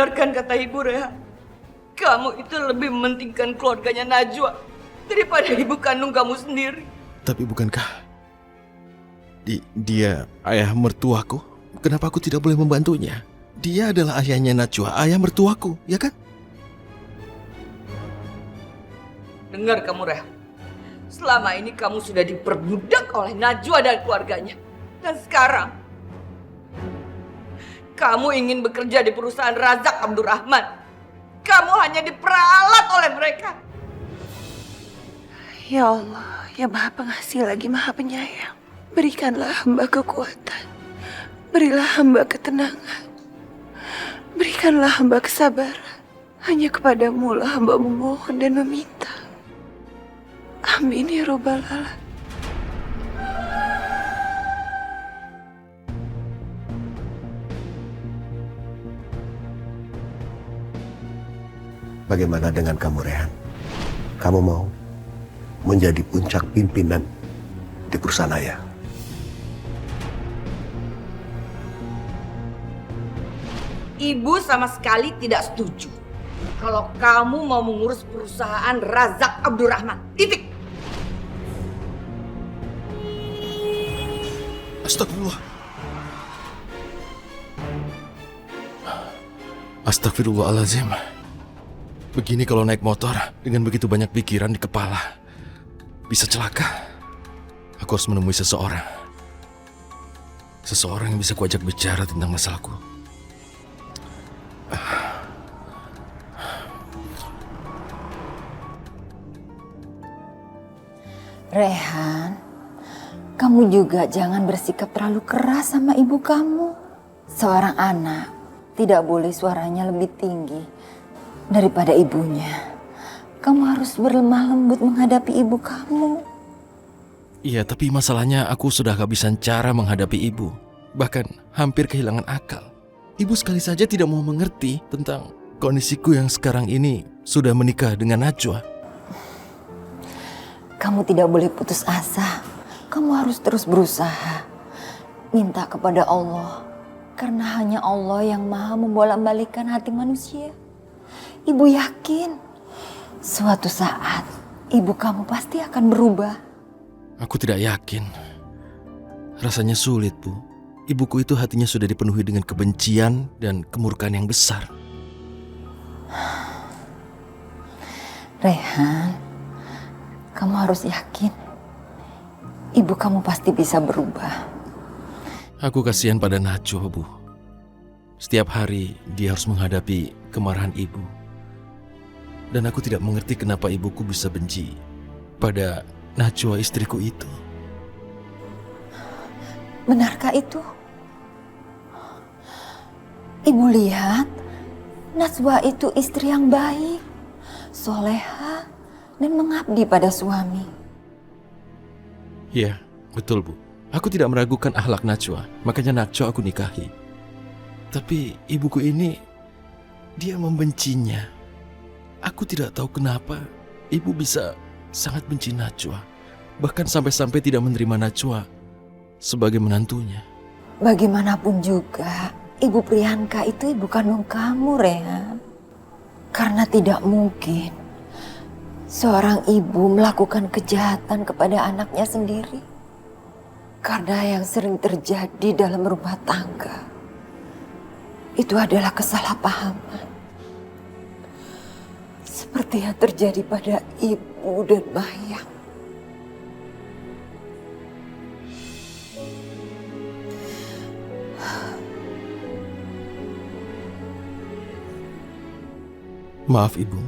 Benarkan kata Ibu Rehan, kamu itu lebih mementingkan keluarganya Najwa daripada ibu kandung kamu sendiri. Tapi bukankah dia ayah mertuaku? Kenapa aku tidak boleh membantunya? Dia adalah ayahnya Najwa, ayah mertuaku, ya kan? Dengar kamu Rehan, selama ini kamu sudah diperbudak oleh Najwa dan keluarganya. Dan sekarang kamu ingin bekerja di perusahaan Razak Abdurrahman. Kamu hanya diperalat oleh mereka. Ya Allah, ya Maha Pengasih lagi Maha Penyayang. Berikanlah hamba kekuatan. Berilah hamba ketenangan. Berikanlah hamba kesabaran. Hanya kepadamu lah hamba memohon dan meminta. Amin ya Rabbal Alamin. Bagaimana dengan kamu, Rehan? Kamu mau menjadi puncak pimpinan di perusahaan ayah? Ibu sama sekali tidak setuju kalau kamu mau mengurus perusahaan Razak Abdurrahman. Titik. Astagfirullah. Astagfirullahaladzim. Begini kalau naik motor dengan begitu banyak pikiran di kepala. Bisa celaka. Aku harus menemui seseorang. Seseorang yang bisa kuajak bicara tentang masalahku. Rehan, kamu juga jangan bersikap terlalu keras sama ibu kamu. Seorang anak tidak boleh suaranya lebih tinggi daripada ibunya. Kamu harus berlemah lembut menghadapi ibu kamu. Iya, tapi masalahnya aku sudah kehabisan cara menghadapi ibu. Bahkan hampir kehilangan akal. Ibu sekali saja tidak mau mengerti tentang kondisiku yang sekarang ini sudah menikah dengan Najwa. Kamu tidak boleh putus asa. Kamu harus terus berusaha. Minta kepada Allah. Karena hanya Allah yang maha membolak-balikkan hati manusia. Ibu yakin suatu saat ibu kamu pasti akan berubah. Aku tidak yakin. Rasanya sulit, Bu. Ibuku itu hatinya sudah dipenuhi dengan kebencian dan kemurkaan yang besar. Rehan, kamu harus yakin ibu kamu pasti bisa berubah. Aku kasihan pada Najwa, Bu. Setiap hari dia harus menghadapi kemarahan ibu. Dan aku tidak mengerti kenapa ibuku bisa benci pada Najwa istriku itu. Benarkah itu? Ibu lihat, Najwa itu istri yang baik, soleha, dan mengabdi pada suami. Iya, betul, Bu. Aku tidak meragukan akhlak Najwa, makanya Najwa aku nikahi. Tapi ibuku ini, dia membencinya. Aku tidak tahu kenapa ibu bisa sangat benci Najwa. Bahkan sampai-sampai tidak menerima Najwa sebagai menantunya. Bagaimanapun juga, Ibu Priyanka itu ibu kandung kamu, Rehan. Karena tidak mungkin seorang ibu melakukan kejahatan kepada anaknya sendiri. Karena yang sering terjadi dalam rumah tangga itu adalah kesalahpahaman. Seperti yang terjadi pada ibu dan Mayang. Maaf, Ibu.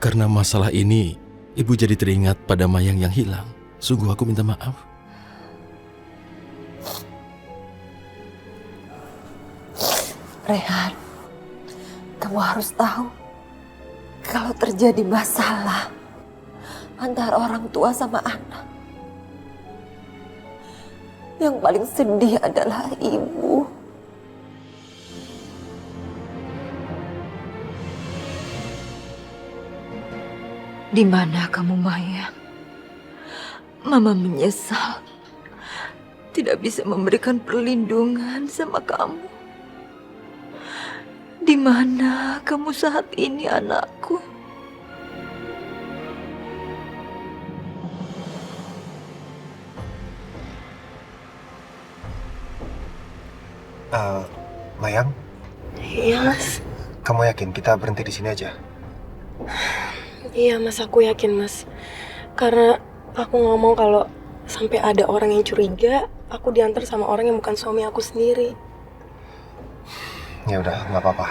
Karena masalah ini, Ibu jadi teringat pada Mayang yang hilang. Sungguh aku minta maaf. Rehan, kamu harus tahu, kalau terjadi masalah antara orang tua sama anak, yang paling sedih adalah ibu. Di mana kamu, Maya? Mama menyesal tidak bisa memberikan perlindungan sama kamu. Di mana kamu saat ini, anakku? Mayang, Iya mas, kamu yakin kita berhenti di sini aja? iya mas, aku yakin mas. Karena aku nggak mau kalau sampai ada orang yang curiga, aku diantar sama orang yang bukan suami aku sendiri. Ya udah, nggak apa-apa.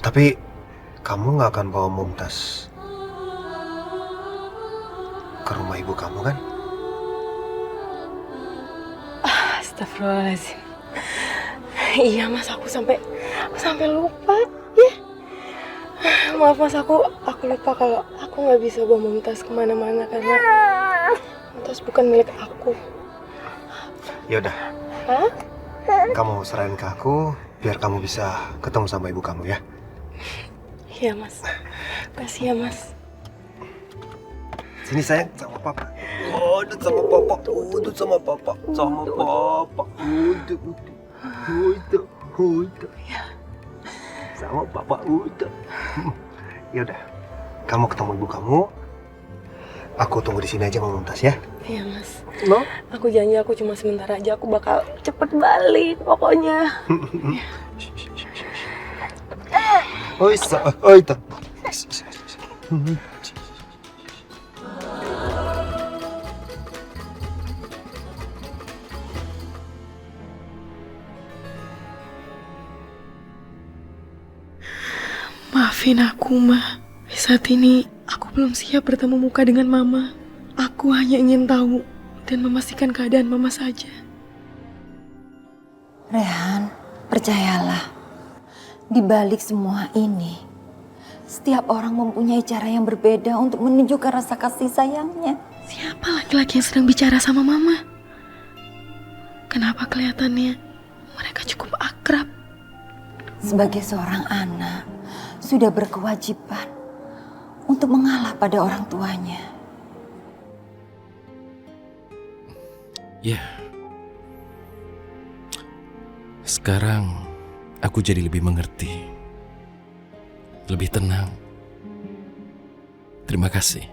Tapi kamu nggak akan bawa Mumtaz ke rumah ibu kamu kan? Astagfirullahaladzim. Iya mas, aku sampai lupa ya. Maaf mas, aku lupa kalau aku nggak bisa bawa Mumtaz kemana-mana karena Mumtaz bukan milik aku. Ya udah. Hah? Kamu serahin ke aku biar kamu bisa ketemu sama ibu kamu ya. Iya mas, kasih ya mas. Sini sayang, sama papa. Udut sama papa, udut sama papa, sama papa, udut, udut. Sama papa, udut. Ya udah, kamu ketemu ibu kamu. Aku tunggu di sini aja mau Mumtaz ya. Iya mas. No? Aku janji aku cuma sebentar aja, aku bakal cepet balik pokoknya. Oh isa, oh itu. Maafin aku, Ma. Saat ini aku belum siap bertemu muka dengan Mama. Aku hanya ingin tahu dan memastikan keadaan Mama saja. Rehan, percayalah. Di balik semua ini, setiap orang mempunyai cara yang berbeda untuk menunjukkan rasa kasih sayangnya. Siapa laki-laki yang sedang bicara sama Mama? Kenapa kelihatannya mereka cukup akrab? Sebagai seorang anak, sudah berkewajiban untuk mengalah pada orang tuanya. Ya. Sekarang aku jadi lebih mengerti. Lebih tenang. Terima kasih.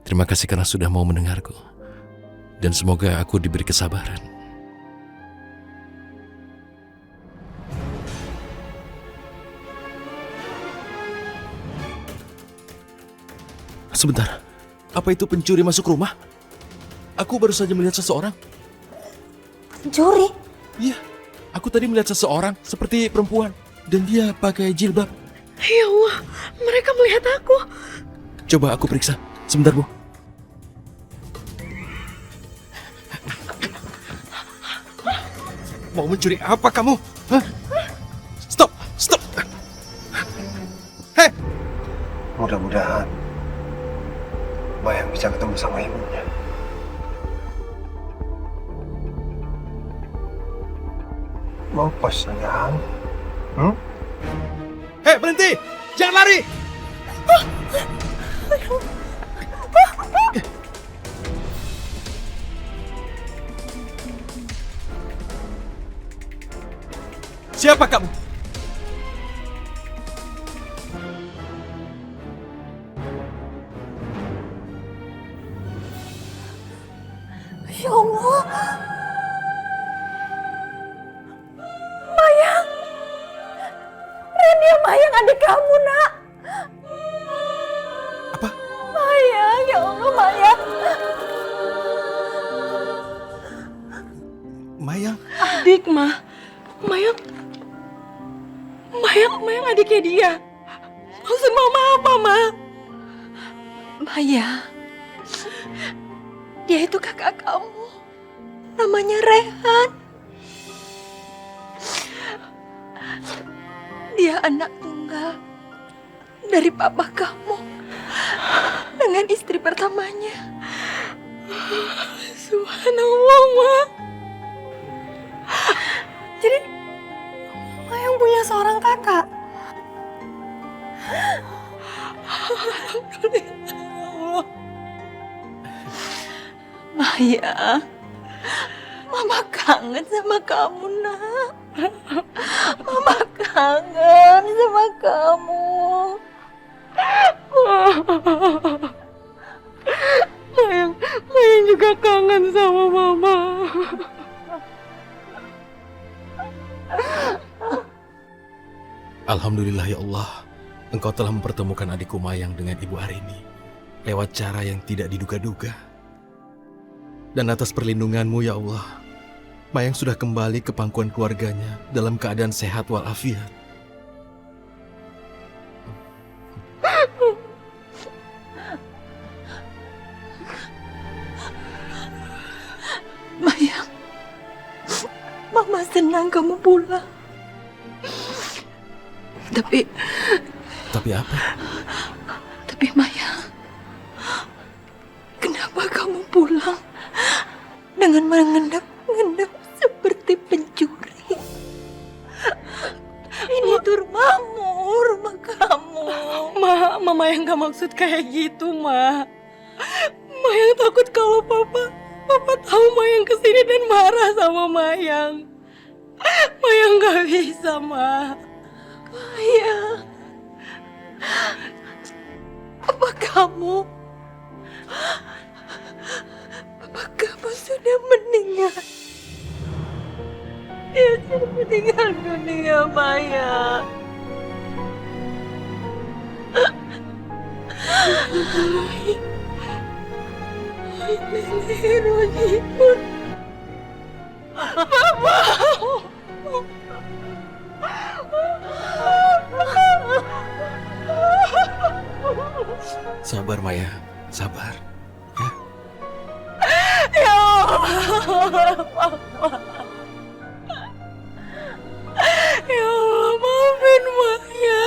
Terima kasih karena sudah mau mendengarku. Dan semoga aku diberi kesabaran. Sebentar, apa itu pencuri masuk rumah? Aku baru saja melihat seseorang. Pencuri? Iya, aku tadi melihat seseorang seperti perempuan. Dan dia pakai jilbab. Ya Allah, mereka melihat aku. Coba aku periksa. Sebentar, Bu. Mau mencuri apa kamu? Hah? Stop, stop. Hei! Mudah-mudahan Mayang bisa ketemu sama ibunya. Mau pas sayang? Hei, berhenti! Jangan lari! Siapa kamu? Ya Allah. Mayang. Renia Mayang adik kamu, Nak. Apa? Mayang, ya Allah Mayang. Mayang? Adik, Ma. Mayang adiknya dia. Maksud Mama apa, Ma? Maya, dia itu kakak kamu. Namanya Rehan. Dia anak tunggal dari papa kamu dengan istri pertamanya. Subhanallah, Ma. Jadi Mayang punya seorang kakak. Maya, Mama kangen sama kamu, Nak. Mama kangen sama kamu. Mayang juga kangen sama Mama. Alhamdulillah ya Allah, Engkau telah mempertemukan adikku Mayang dengan Ibu Arini lewat cara yang tidak diduga-duga. Dan atas perlindungan-Mu ya Allah, Mayang sudah kembali ke pangkuan keluarganya dalam keadaan sehat walafiat. Mayang, Mama senang kamu pulang. Tapi apa? Tapi Mayang, kenapa kamu pulang dengan mengendap-endap seperti pencuri? Ini tuh rumahmu, rumah kamu. Mama yang gak maksud kayak gitu, Ma. Mayang takut kalau Papa tahu Mayang kesini dan marah sama Mayang. Mayang gak bisa, Ma. Mayang, apa kamu sudah meninggal? Dia sudah meninggal dunia, Mayang. Bismillahirrahmanirrahim. Sabar Maya, sabar. Ya. Ya Allah, ya Allah, maafin Maya.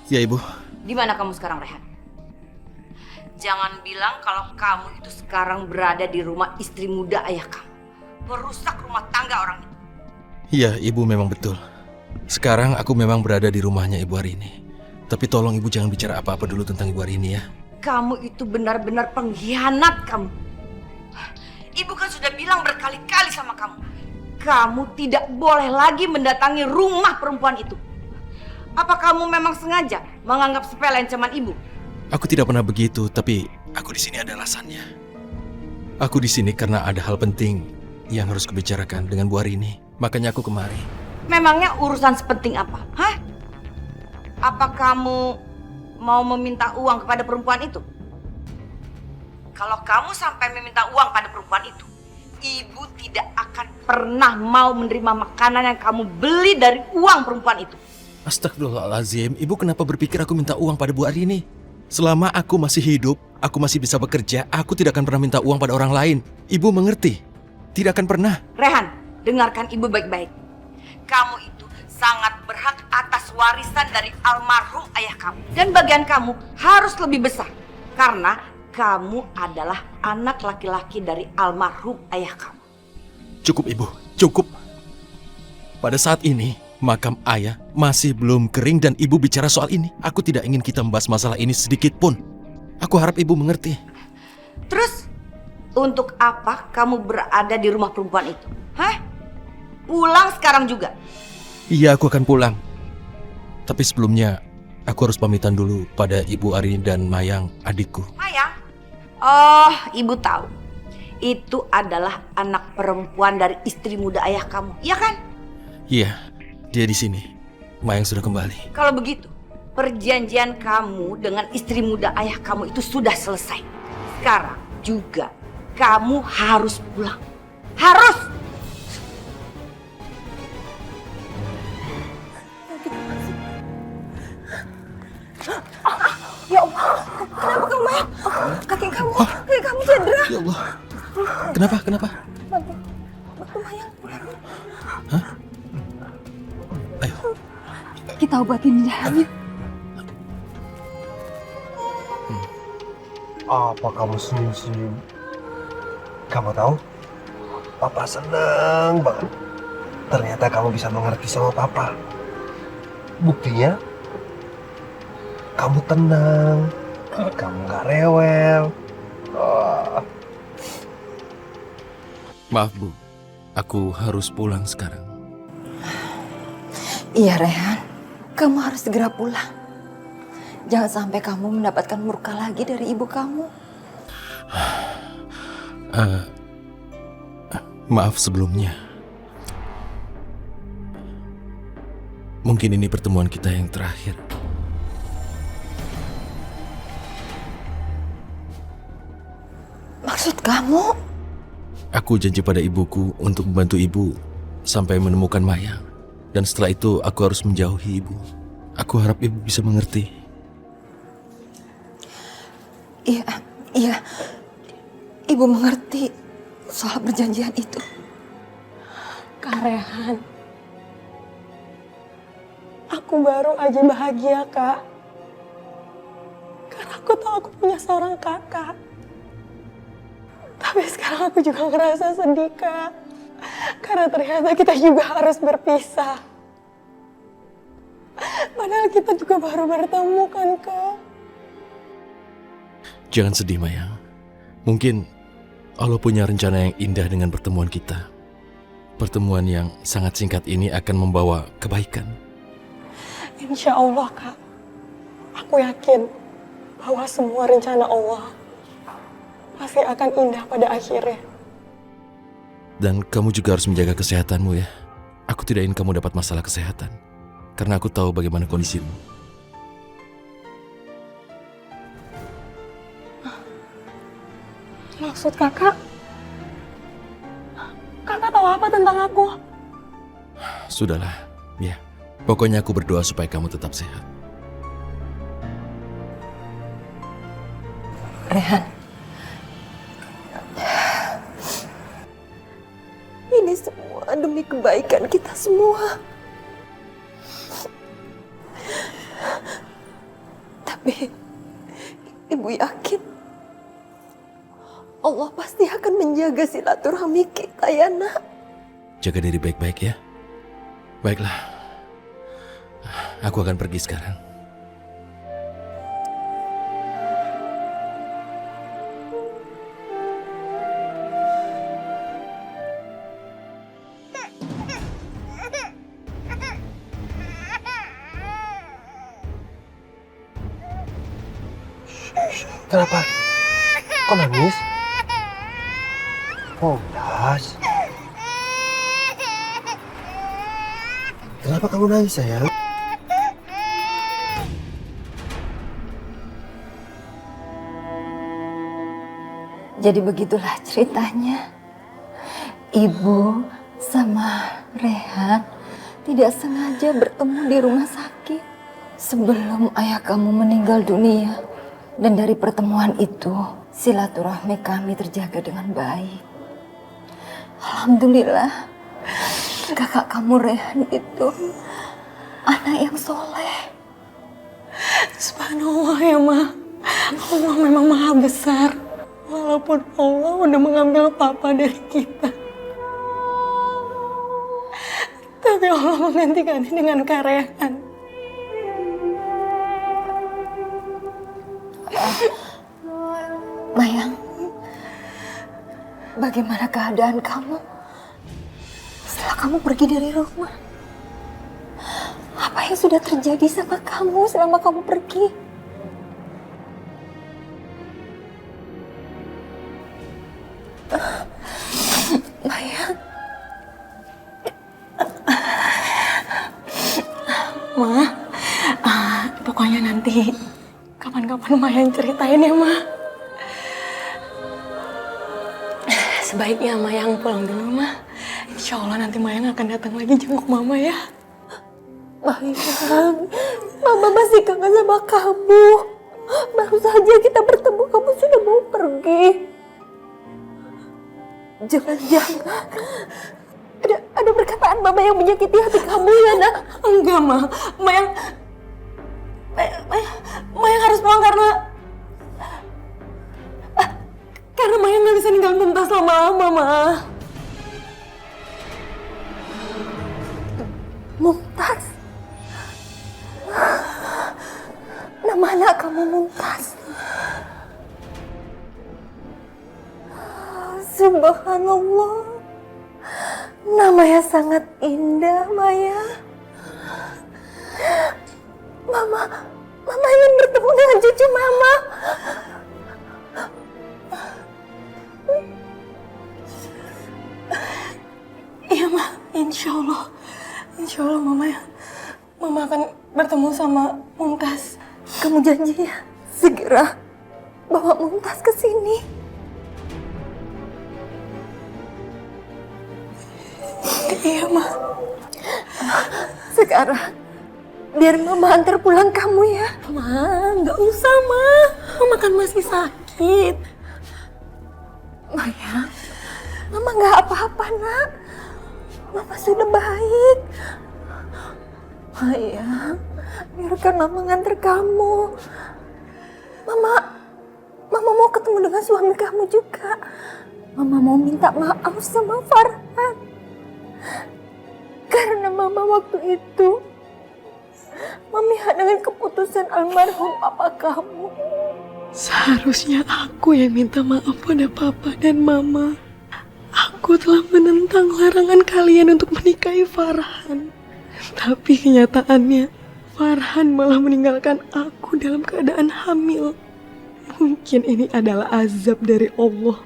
Ya Ibu. Di mana kamu sekarang, Rehan? Jangan bilang kalau kamu itu sekarang berada di rumah istri muda ayah kamu. Merusak rumah tangga orang itu. Iya, Ibu memang betul. Sekarang aku memang berada di rumahnya Ibu Arini. Tapi tolong Ibu jangan bicara apa-apa dulu tentang Ibu Arini ya. Kamu itu benar-benar pengkhianat kamu. Ibu kan sudah bilang berkali-kali sama kamu. Kamu tidak boleh lagi mendatangi rumah perempuan itu. Apa kamu memang sengaja menganggap sepele ancaman ibu? Aku tidak pernah begitu, tapi aku di sini ada alasannya. Aku di sini karena ada hal penting yang harus kubicarakan dengan Bu Arini. Makanya aku kemari. Memangnya urusan sepenting apa? Hah? Apa kamu mau meminta uang kepada perempuan itu? Kalau kamu sampai meminta uang pada perempuan itu, ibu tidak akan pernah mau menerima makanan yang kamu beli dari uang perempuan itu. Astagfirullahaladzim, Ibu kenapa berpikir aku minta uang pada Bu Arini? Selama aku masih hidup, aku masih bisa bekerja, aku tidak akan pernah minta uang pada orang lain. Ibu mengerti? Tidak akan pernah. Rehan, dengarkan ibu baik-baik. Kamu itu sangat berhak atas warisan dari almarhum ayah kamu. Dan bagian kamu harus lebih besar. Karena kamu adalah anak laki-laki dari almarhum ayah kamu. Cukup Ibu, cukup. Pada saat ini, makam ayah masih belum kering dan Ibu bicara soal ini. Aku tidak ingin kita membahas masalah ini sedikit pun. Aku harap Ibu mengerti. Terus, untuk apa kamu berada di rumah perempuan itu? Hah? Pulang sekarang juga. Iya, aku akan pulang. Tapi sebelumnya, aku harus pamitan dulu pada Ibu Arini dan Mayang, adikku. Mayang? Oh, ibu tahu. Itu adalah anak perempuan dari istri muda ayah kamu, iya kan? Iya, dia di sini. Mayang sudah kembali. Kalau begitu, perjanjian kamu dengan istri muda ayah kamu itu sudah selesai. Sekarang juga kamu harus pulang. Harus! Ya Allah, kenapa kamu, Mayang? Kaki kamu cedera. Ya Allah. Kenapa? Bantu Mayang pulang. Hah? Ayo. Kita obatin dia, yuk. Apa kamu senyum-senyum? Kamu tahu? Papa seneng banget. Ternyata kamu bisa mengerti sama Papa. Buktinya, kamu tenang, kamu gak rewel. Oh. Maaf Bu, aku harus pulang sekarang. Iya Rehan, kamu harus segera pulang. Jangan sampai kamu mendapatkan murka lagi dari ibu kamu. Maaf sebelumnya. Mungkin ini pertemuan kita yang terakhir. Maksud kamu? Aku janji pada ibuku untuk membantu ibu sampai menemukan Mayang. Dan setelah itu aku harus menjauhi ibu. Aku harap ibu bisa mengerti. Iya. Ibu mengerti soal perjanjian itu. Kak Rehan, aku baru aja bahagia, Kak. Karena aku tahu aku punya seorang kakak. Tapi sekarang aku juga ngerasa sedih, Kak. Karena ternyata kita juga harus berpisah. Padahal kita juga baru bertemu kan, Kak. Jangan sedih Mayang. Mungkin Allah punya rencana yang indah dengan pertemuan kita. Pertemuan yang sangat singkat ini akan membawa kebaikan. Insya Allah, Kak. Aku yakin bahwa semua rencana Allah pasti akan indah pada akhirnya. Dan kamu juga harus menjaga kesehatanmu ya. Aku tidak ingin kamu dapat masalah kesehatan. Karena aku tahu bagaimana kondisimu. Maksud kakak? Kakak tahu apa tentang aku? Sudahlah, ya. Pokoknya aku berdoa supaya kamu tetap sehat. Rehan, ini semua demi kebaikan kita semua. Tapi ibu yakin Allah pasti akan menjaga silaturahmi kita ya nak. Jaga diri baik-baik ya. Baiklah. Aku akan pergi sekarang. Kenapa? Kok nangis? Oh, Das. Kenapa kamu nangis, sayang? Jadi begitulah ceritanya. Ibu sama Rehan tidak sengaja bertemu di rumah sakit sebelum ayah kamu meninggal dunia. Dan dari pertemuan itu, silaturahmi kami terjaga dengan baik. Alhamdulillah, kakak kamu Rehan itu anak yang soleh. Subhanallah ya, Ma. Allah memang maha besar. Walaupun Allah udah mengambil papa dari kita. Tapi Allah menggantikannya dengan Rehan. Mayang, bagaimana keadaan kamu setelah kamu pergi dari rumah? Apa yang sudah terjadi sama kamu selama kamu pergi? Mayang. Ma, pokoknya nanti kapan-kapan Mayang ceritain ya, Ma. Sebaiknya Mayang pulang dulu, Ma. Insya Allah nanti Mayang akan datang lagi jenguk Mama ya. Mayang, Mama masih kangen sama kamu. Baru saja kita bertemu, kamu sudah mau pergi. Jangan-jangan ada perkataan Mama yang menyakiti hati kamu ya, nak? Enggak, Ma. Mayang harus pulang karena Mayang nggak bisa ninggalin Mumtaz lama-lama, Ma. Mumtaz. Nama anak kamu Mumtaz. Subhanallah. Nama yang sangat indah, Maya. Mama ingin bertemu dengan cucu Mama. Iya, Ma. Insya Allah Mama akan bertemu sama Mumtaz. Kamu janji ya, segera bawa Mumtaz ke sini. Iya, Ma. Sekarang biar Mama antar pulang kamu ya. Ma, nggak usah, Ma. Mama kan masih sakit. Maya, Mama nggak apa-apa, Nak. Mama sudah baik. Maya, biarkan Mama nganter kamu. Mama mau ketemu dengan suami kamu juga. Mama mau minta maaf sama Farhan. Karena Mama waktu itu memihak dengan keputusan almarhum papa kamu. Seharusnya aku yang minta maaf pada Papa dan Mama. Aku telah menentang larangan kalian untuk menikahi Farhan. Tapi kenyataannya, Farhan malah meninggalkan aku dalam keadaan hamil. Mungkin ini adalah azab dari Allah.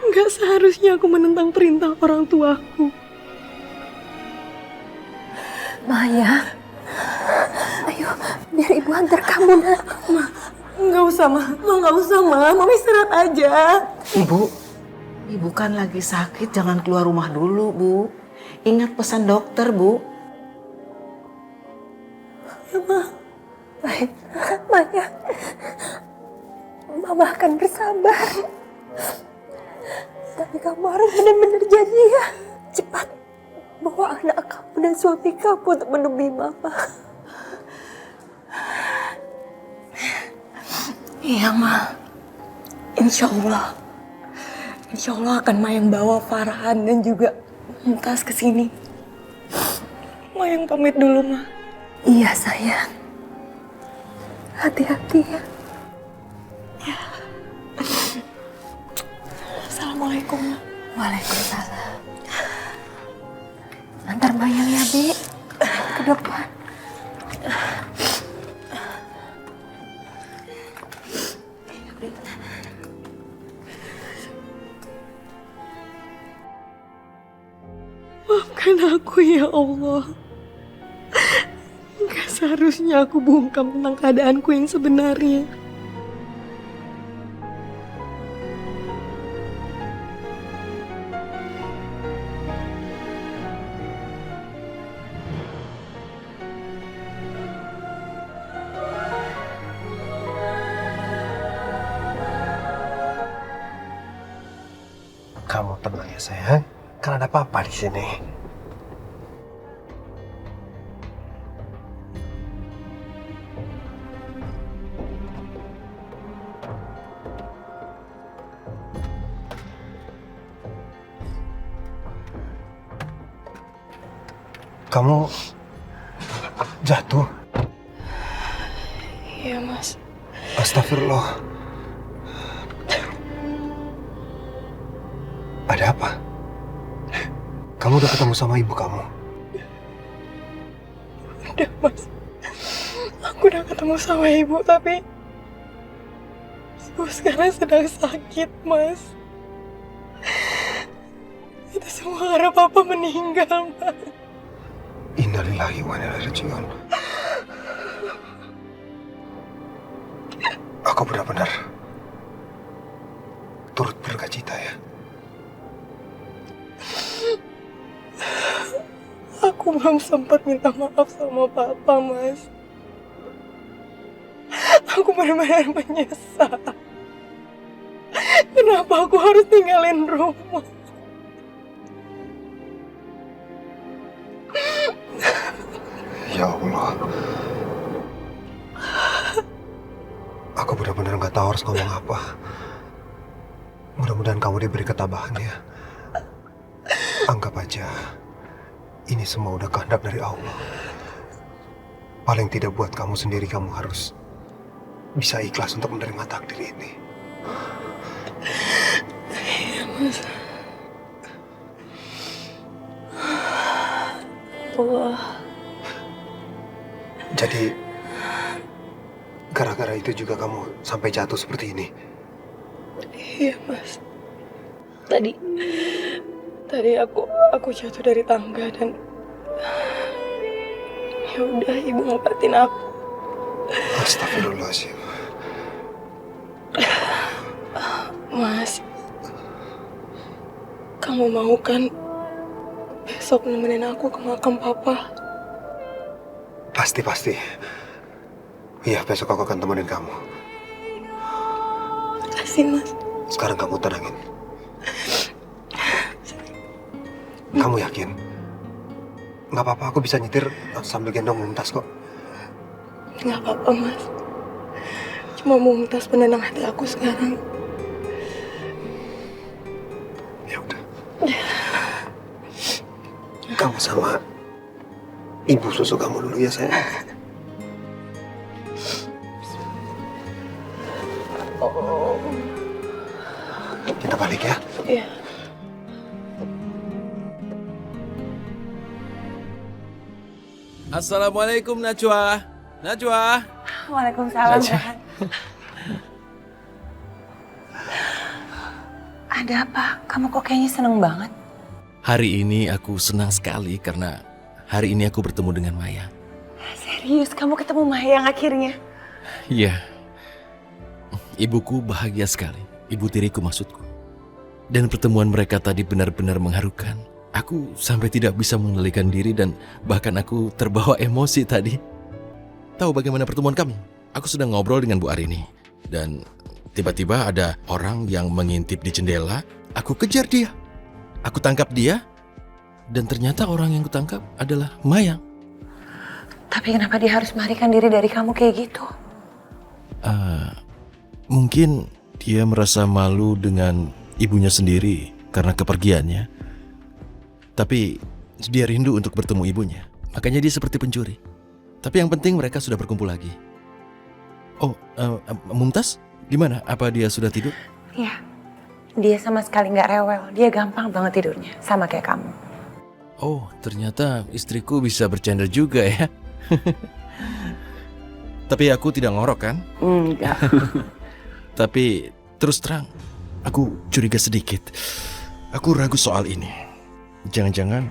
Nggak seharusnya aku menentang perintah orang tuaku. Maya, ayo biar ibu antar kamu, Nak. Nggak usah, Ma. Nggak usah, Ma. Mama istirahat aja. Ibu kan lagi sakit, jangan keluar rumah dulu, Bu. Ingat pesan dokter, Bu. Ya, Ma. Baik, Maya. Mama akan bersabar. Tapi kamu harus benar-benar janji ya. Cepat bawa anak kamu dan suami kamu untuk menemui Mama. Iya, Ma. Insya Allah akan Mayang bawa Farhan dan juga Mumtaz ke sini. Mayang pamit dulu, Ma. Iya, sayang. Hati-hati ya. Assalamualaikum, Ma. Waalaikumsalam. Antar Mayang ya, Bi. Ke depan. Maafkan aku ya Allah. Gak seharusnya aku bungkam tentang keadaanku yang sebenarnya. Kamu tenang ya sayang, kan ada papa di sini. Kamu jatuh? Iya, Mas. Astagfirullah. Ada apa? Kamu udah ketemu sama ibu kamu? Udah, Mas. Aku udah ketemu sama ibu, tapi ibu sekarang sedang sakit, Mas. Itu semua karena Papa meninggal, Mas. Innalillahi wa inna ilaihi raji'un. Aku benar-benar turut berkacita ya. Aku belum sempat minta maaf sama Papa, Mas. Aku benar-benar menyesal. Kenapa aku harus tinggalin rumah? Ya Allah. Aku benar-benar nggak tahu harus ngomong apa. Mudah-mudahan kamu diberi ketabahan ya. Anggap aja ini semua udah kehendak dari Allah. Paling tidak buat kamu sendiri, kamu harus bisa ikhlas untuk menerima takdir ini. Iya, Mas. Allah. Jadi, gara-gara itu juga kamu sampai jatuh seperti ini? Iya, Mas. Tadi aku jatuh dari tangga dan ya udah ibu ngobatin aku. Astagfirullahaladzim. Mas, kamu mau kan besok nemenin aku ke makam papa? Pasti. Iya, besok aku akan temenin kamu. Makasih, Mas. Sekarang kamu tenangin. Kamu yakin? Nggak apa-apa, aku bisa nyetir sambil gendong Mumtaz kok. Nggak apa-apa, Mas. Cuma Mumtaz penenang hati aku sekarang. Ya udah. Kamu sama ibu susu kamu dulu ya, sayang. Kita balik ya. Iya. Assalamualaikum Najwa. Najwa. Waalaikumsalam, Najwa. Rehan. Ada apa? Kamu kok kayaknya seneng banget? Hari ini aku senang sekali karena hari ini aku bertemu dengan Maya. Serius, kamu ketemu Mayang akhirnya? Iya. Ibuku bahagia sekali. Ibu tiriku maksudku. Dan pertemuan mereka tadi benar-benar mengharukan. Aku sampai tidak bisa mengendalikan diri dan bahkan aku terbawa emosi tadi. Tahu bagaimana pertemuan kami? Aku sedang ngobrol dengan Bu Arini. Dan tiba-tiba ada orang yang mengintip di jendela. Aku kejar dia. Aku tangkap dia. Dan ternyata orang yang kutangkap adalah Mayang. Tapi kenapa dia harus melarikan diri dari kamu kayak gitu? Mungkin dia merasa malu dengan ibunya sendiri karena kepergiannya. Tapi dia rindu untuk bertemu ibunya. Makanya dia seperti pencuri. Tapi yang penting mereka sudah berkumpul lagi. Oh, Mumtaz, gimana? Apa dia sudah tidur? Iya, dia sama sekali nggak rewel. Dia gampang banget tidurnya, sama kayak kamu. Oh, ternyata istriku bisa bercanda juga ya. Tapi aku tidak ngorok kan? Enggak. Tapi terus terang, aku curiga sedikit. Aku ragu soal ini. Jangan-jangan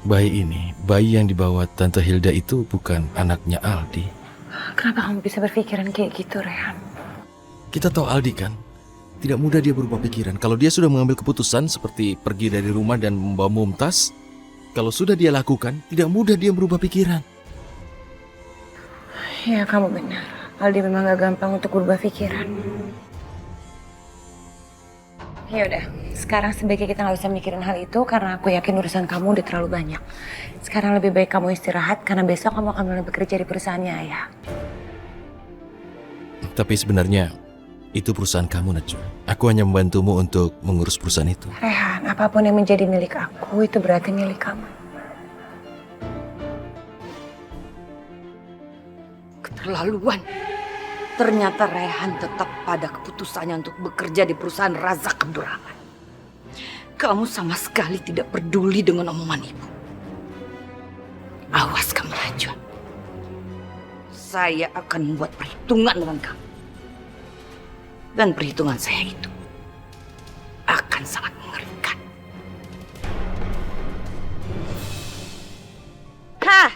bayi yang dibawa Tante Hilda itu bukan anaknya Aldi. Kenapa kamu bisa berpikiran kayak gitu, Rehan? Kita tahu Aldi kan? Tidak mudah dia berubah pikiran. Kalau dia sudah mengambil keputusan seperti pergi dari rumah dan membawa Mumtaz, kalau sudah dia lakukan, tidak mudah dia berubah pikiran. Ya, kamu benar. Aldi memang gak gampang untuk berubah pikiran. Ya udah, sekarang sebaiknya kita nggak usah mikirin hal itu karena aku yakin urusan kamu udah terlalu banyak. Sekarang lebih baik kamu istirahat karena besok kamu akan mulai bekerja di perusahaannya Ayah. Tapi sebenarnya itu perusahaan kamu, Najwa. Aku hanya membantumu untuk mengurus perusahaan itu. Rehan, apapun yang menjadi milik aku itu berarti milik kamu. Keterlaluan. Ternyata Rehan tetap pada keputusannya untuk bekerja di perusahaan Razak Abdurrahman. Kamu sama sekali tidak peduli dengan omongan ibu. Awas kamu, Najwa. Saya akan membuat perhitungan dengan kamu. Dan perhitungan saya itu akan sangat mengerikan. Hah?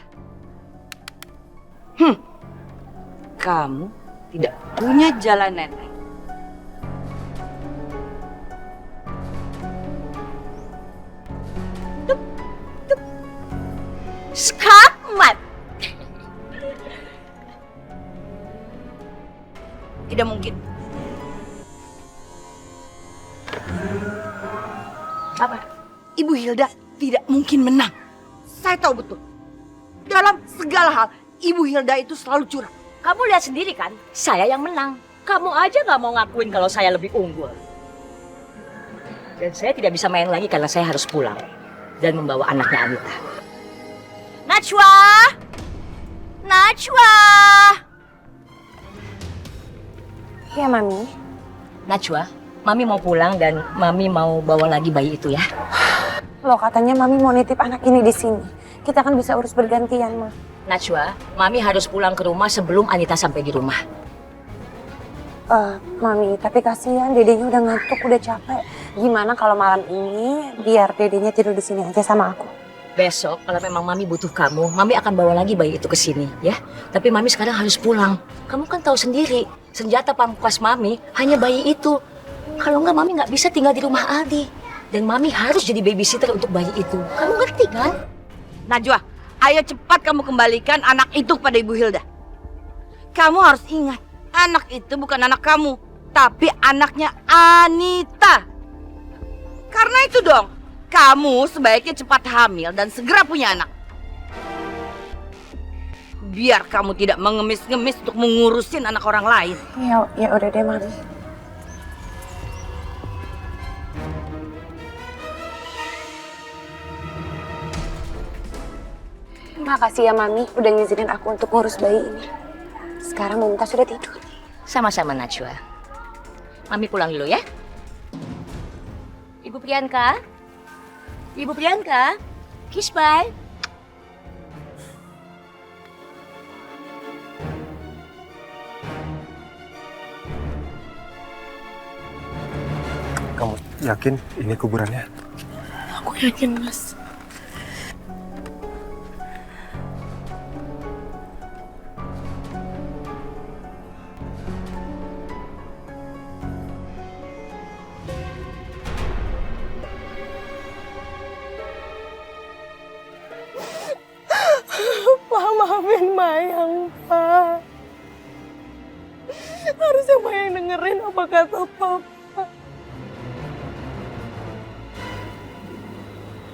Kamu tidak punya jalan nenek. Skakmat. Tidak mungkin. Apa? Ibu Hilda tidak mungkin menang. Saya tahu betul. Dalam segala hal, Ibu Hilda itu selalu curang. Kamu lihat sendiri kan, saya yang menang. Kamu aja gak mau ngakuin kalau saya lebih unggul. Dan saya tidak bisa main lagi karena saya harus pulang. Dan membawa anaknya Anita. Najwa! Najwa! Iya, Mami. Najwa, Mami mau pulang dan Mami mau bawa lagi bayi itu ya. Loh, katanya Mami mau nitip anak ini di sini. Kita kan bisa urus bergantian, Ma. Najwa, Mami harus pulang ke rumah sebelum Anita sampai di rumah. Mami, tapi kasihan dedenya udah ngantuk, udah capek. Gimana kalau malam ini biar dedenya tidur di sini aja sama aku? Besok kalau memang Mami butuh kamu, Mami akan bawa lagi bayi itu ke sini ya. Tapi Mami sekarang harus pulang. Kamu kan tahu sendiri, senjata pamungkas Mami hanya bayi itu. Kalau enggak Mami nggak bisa tinggal di rumah Aldi. Dan Mami harus jadi babysitter untuk bayi itu. Kamu ngerti kan? Najwa, ayo cepat kamu kembalikan anak itu pada Ibu Hilda. Kamu harus ingat, anak itu bukan anak kamu, tapi anaknya Anita. Karena itu dong, kamu sebaiknya cepat hamil dan segera punya anak. Biar kamu tidak mengemis-ngemis untuk mengurusin anak orang lain. Ya udah deh, Mami. Makasih ya, Mami, udah ngizinin aku untuk ngurus bayi ini. Sekarang Mumtaz sudah tidur. Sama-sama Najwa. Mami pulang dulu ya. Ibu Priyanka. Ibu Priyanka. Kiss bye. Kamu yakin ini kuburannya? Aku yakin, Mas. Pak, maafin Mayang, Pak. Harusnya Mayang dengerin apa kata Papa.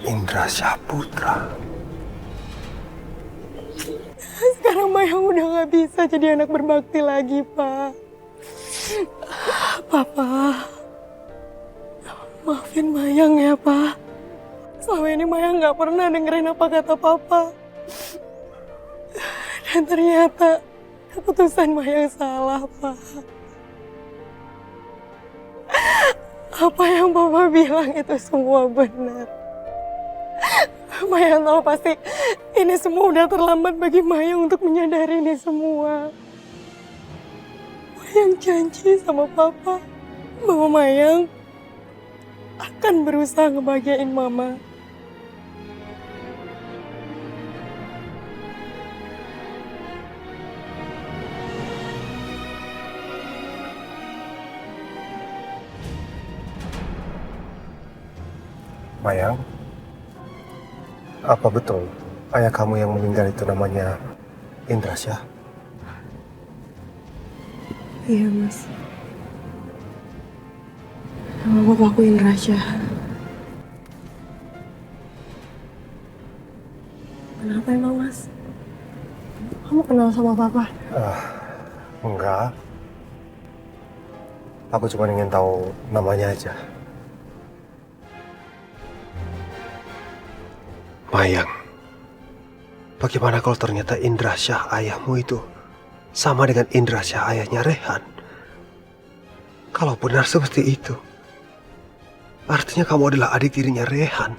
Indra Syahputra. Sekarang Mayang udah gak bisa jadi anak berbakti lagi, Pak. Papa, maafin Mayang ya, Pak. Selama ini Mayang gak pernah dengerin apa kata Papa. Dan ternyata keputusan Mayang salah, Pak. Apa yang Papa bilang itu semua benar. Mayang tahu pasti ini semua udah terlambat bagi Mayang untuk menyadari ini semua. Mayang janji sama Papa bahwa Mayang akan berusaha ngebahagiain Mama. Mayang, apa betul ayah kamu yang meninggal itu namanya Indra Syah? Iya, Mas. Nama bapakku Indra Syah. Kenapa emang, Mas? Kamu kenal sama Papa? Enggak. Aku cuma ingin tahu namanya aja. Mayang, bagaimana kalau ternyata Indra Syah ayahmu itu sama dengan Indra Syah ayahnya Rehan? Kalau benar seperti itu, artinya kamu adalah adik tirinya Rehan.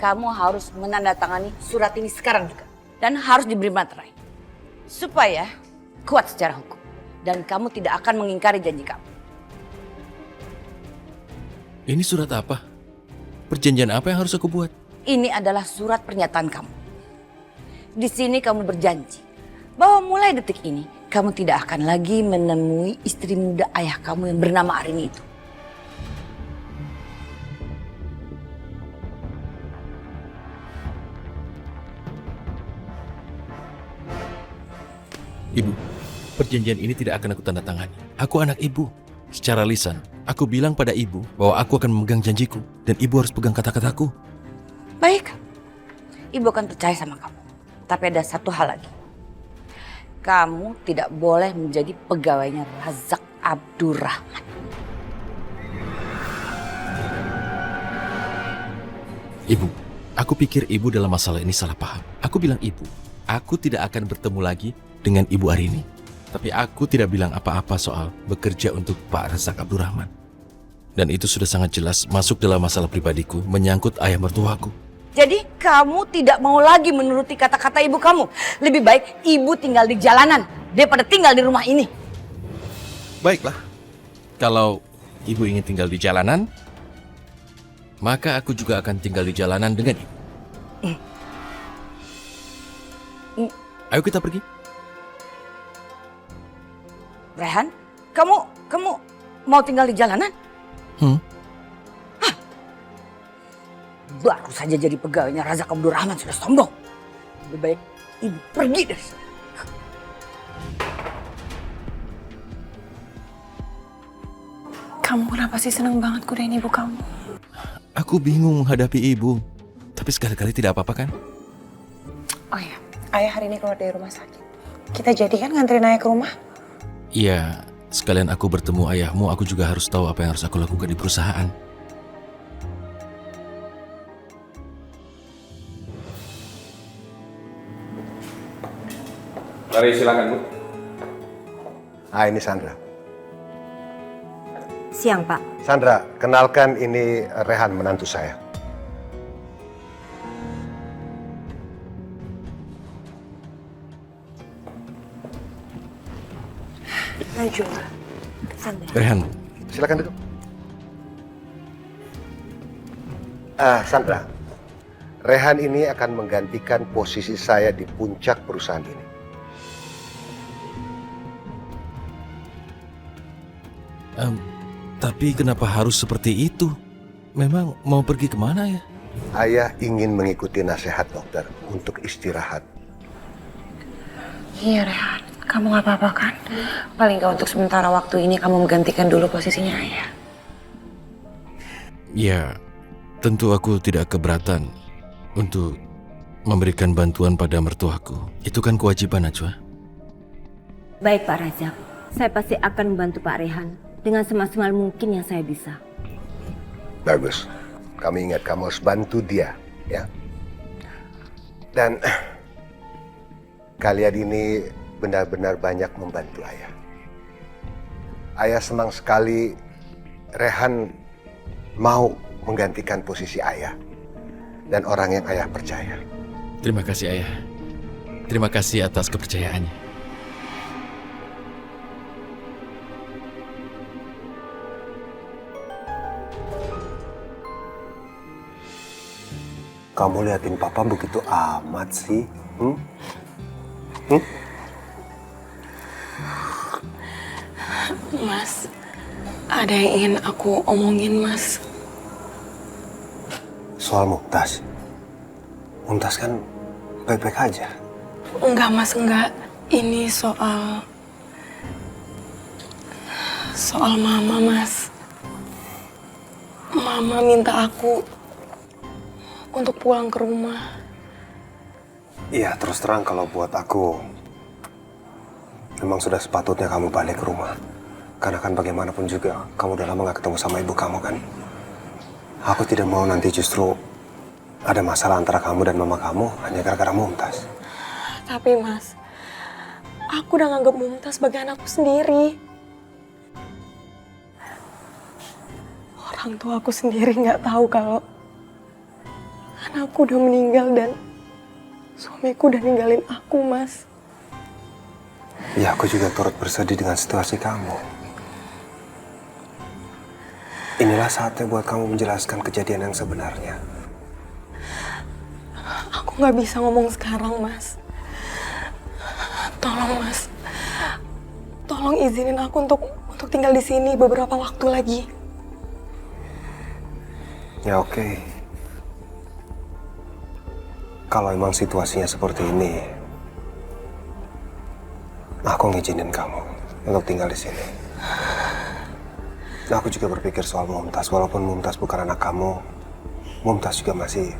Kamu harus menandatangani surat ini sekarang juga. Dan harus diberi materai. Supaya kuat secara hukum. Dan kamu tidak akan mengingkari janji kamu. Ini surat apa? Perjanjian apa yang harus aku buat? Ini adalah surat pernyataan kamu. Di sini kamu berjanji bahwa mulai detik ini kamu tidak akan lagi menemui istri muda ayah kamu yang bernama Arini itu. Ibu, perjanjian ini tidak akan aku tanda tangani. Aku anak ibu. Secara lisan, aku bilang pada ibu bahwa aku akan memegang janjiku dan ibu harus pegang kata-kataku. Baik, ibu akan percaya sama kamu. Tapi ada satu hal lagi. Kamu tidak boleh menjadi pegawainya Razak Abdurrahman. Ibu, aku pikir ibu dalam masalah ini salah paham. Aku bilang ibu, aku tidak akan bertemu lagi dengan ibu Arini. Tapi aku tidak bilang apa-apa soal bekerja untuk Pak Razak Abdurrahman. Dan itu sudah sangat jelas masuk dalam masalah pribadiku, menyangkut ayah mertuaku. Jadi kamu tidak mau lagi menuruti kata-kata ibu kamu. Lebih baik ibu tinggal di jalanan daripada tinggal di rumah ini. Baiklah, kalau ibu ingin tinggal di jalanan, maka aku juga akan tinggal di jalanan dengan ibu. Ayo kita pergi. Rehan, kamu mau tinggal di jalanan? Hah? Baru saja jadi pegawainya Razak Abdurrahman sudah sombong. Lebih baik ibu pergi dari sini. Kamu kenapa sih senang banget godain ibu kamu? Aku bingung menghadapi ibu. Tapi sekali-kali tidak apa-apa kan? Oh ya, ayah hari ini keluar dari rumah sakit. Kita jadi kan nganterin ayah ke rumah? Iya, sekalian aku bertemu ayahmu, aku juga harus tahu apa yang harus aku lakukan di perusahaan. Mari silakan, Bu. Ini Sandra. Siang, Pak. Sandra, kenalkan ini Rehan, menantu saya. Najwa. Sandra. Rehan, Silakan duduk. Sandra, Rehan ini akan menggantikan posisi saya di puncak perusahaan ini. tapi kenapa harus seperti itu? Memang mau pergi kemana ya? Ayah ingin mengikuti nasihat dokter untuk istirahat. Iya, Rehan. Kamu gak apa-apa kan? Paling gak untuk sementara waktu ini kamu menggantikan dulu posisinya ayah. Ya, tentu aku tidak keberatan untuk memberikan bantuan pada mertuaku. Itu kan kewajiban, Najwa. Baik, Pak Razak. Saya pasti akan membantu Pak Rehan dengan semaksimal mungkin yang saya bisa. Bagus. Kami ingat kamu harus bantu dia, ya. Dan kalian ini benar-benar banyak membantu ayah. Ayah senang sekali Rehan mau menggantikan posisi ayah dan orang yang ayah percaya. Terima kasih, Ayah. Terima kasih atas kepercayaannya. Kamu liatin papa begitu amat sih? Mas, ada yang ingin aku omongin, Mas. Soal Mumtaz. Mumtaz kan baik-baik aja. Enggak, Mas, enggak. Ini soal Mama, Mas. Mama minta aku untuk pulang ke rumah. Iya, terus terang kalau buat aku, memang sudah sepatutnya kamu balik ke rumah. Karena kan bagaimanapun juga, kamu udah lama gak ketemu sama ibu kamu kan? Aku tidak mau nanti justru ada masalah antara kamu dan mama kamu hanya gara-gara Mumtaz. Tapi Mas, aku udah nganggap Mumtaz sebagai anakku sendiri. Orang tua aku sendiri nggak tahu kalau anakku udah meninggal dan suamiku udah ninggalin aku, Mas. Ya, aku juga turut bersedih dengan situasi kamu. Inilah saatnya buat kamu menjelaskan kejadian yang sebenarnya. Aku nggak bisa ngomong sekarang, Mas. Tolong, Mas. Tolong izinin aku untuk tinggal di sini beberapa waktu lagi. Ya oke. Kalau emang situasinya seperti ini, aku ngizinin kamu untuk tinggal di sini. Nah, aku juga berpikir soal Mumtaz. Walaupun Mumtaz bukan anak kamu, Mumtaz juga masih